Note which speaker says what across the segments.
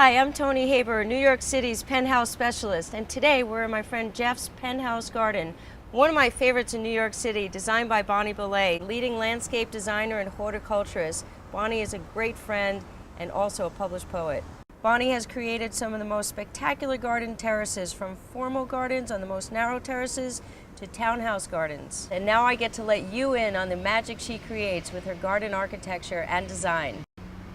Speaker 1: Hi, I'm Tony Haber, New York City's penthouse specialist, and today we're in my friend Jeff's penthouse garden. One of my favorites in New York City, designed by Bonnie Belay, leading landscape designer and horticulturist. Bonnie is a great friend and also a published poet. Bonnie has created some of the most spectacular garden terraces, from formal gardens on the most narrow terraces to townhouse gardens. And now I get to let you in on the magic she creates with her garden architecture and design.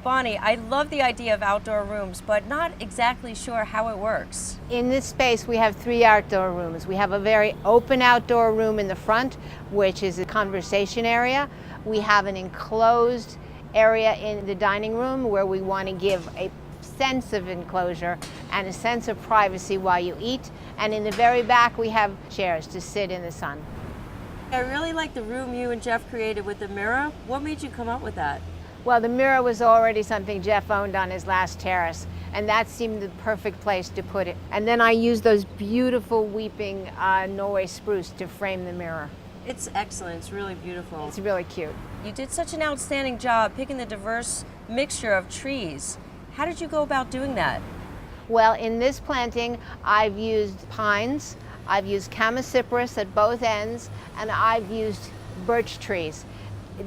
Speaker 1: Bonnie, I love the idea of outdoor rooms, but not exactly sure how it works.
Speaker 2: In this space, we have 3 outdoor rooms. We have a very open outdoor room in the front, which is a conversation area. We have an enclosed area in the dining room where we want to give a sense of enclosure and a sense of privacy while you eat. And in the very back, we have chairs to sit in the sun.
Speaker 1: I really like the room you and Jeff created with the mirror. What made you come up with that?
Speaker 2: Well, the mirror was already something Jeff owned on his last terrace, and that seemed the perfect place to put it. And then I used those beautiful weeping Norway spruce to frame the mirror.
Speaker 1: It's excellent. It's really beautiful.
Speaker 2: It's really cute.
Speaker 1: You did such an outstanding job picking the diverse mixture of trees. How did you go about doing that?
Speaker 2: Well, in this planting, I've used pines, I've used Chamaecyparis at both ends, and I've used birch trees.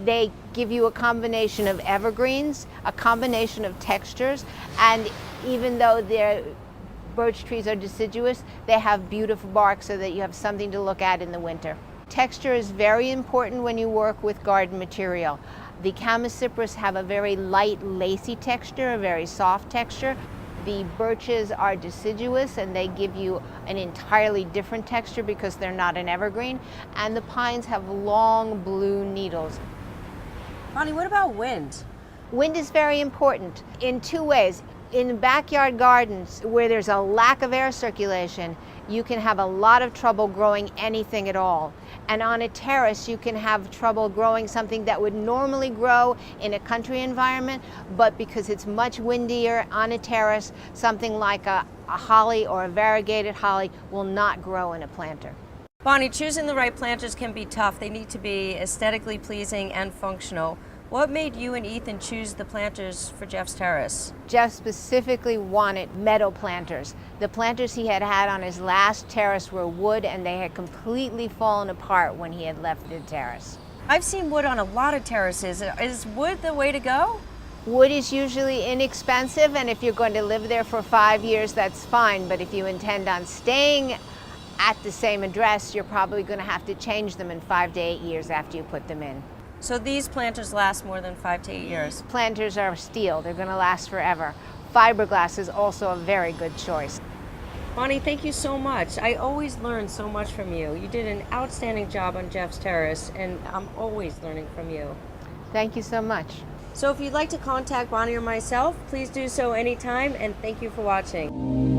Speaker 2: They give you a combination of evergreens, a combination of textures, and even though their birch trees are deciduous, they have beautiful bark so that you have something to look at in the winter. Texture is very important when you work with garden material. The Chamaecyparis have a very light, lacy texture, a very soft texture. The birches are deciduous and they give you an entirely different texture because they're not an evergreen. And the pines have long blue needles.
Speaker 1: Bonnie, what about wind?
Speaker 2: Wind is very important in 2 ways. In backyard gardens where there's a lack of air circulation, you can have a lot of trouble growing anything at all. And on a terrace, you can have trouble growing something that would normally grow in a country environment, but because it's much windier on a terrace, something like a holly or a variegated holly will not grow in a planter.
Speaker 1: Bonnie, choosing the right planters can be tough. They need to be aesthetically pleasing and functional. What made you and Ethan choose the planters for Jeff's terrace?
Speaker 2: Jeff specifically wanted meadow planters. The planters he had had on his last terrace were wood, and they had completely fallen apart when he had left the terrace.
Speaker 1: I've seen wood on a lot of terraces. Is wood the way to go?
Speaker 2: Wood is usually inexpensive, and if you're going to live there for 5 years, that's fine. But if you intend on staying at the same address, you're probably going to have to change them in 5 to 8 years after you put them in.
Speaker 1: So these planters last more than 5 to 8 years?
Speaker 2: Planters are steel. They're going to last forever. Fiberglass is also a very good choice.
Speaker 1: Bonnie, thank you so much. I always learn so much from you. You did an outstanding job on Jeff's terrace, and I'm always learning from you.
Speaker 2: Thank you so much.
Speaker 1: So if you'd like to contact Bonnie or myself, please do so anytime, and thank you for watching.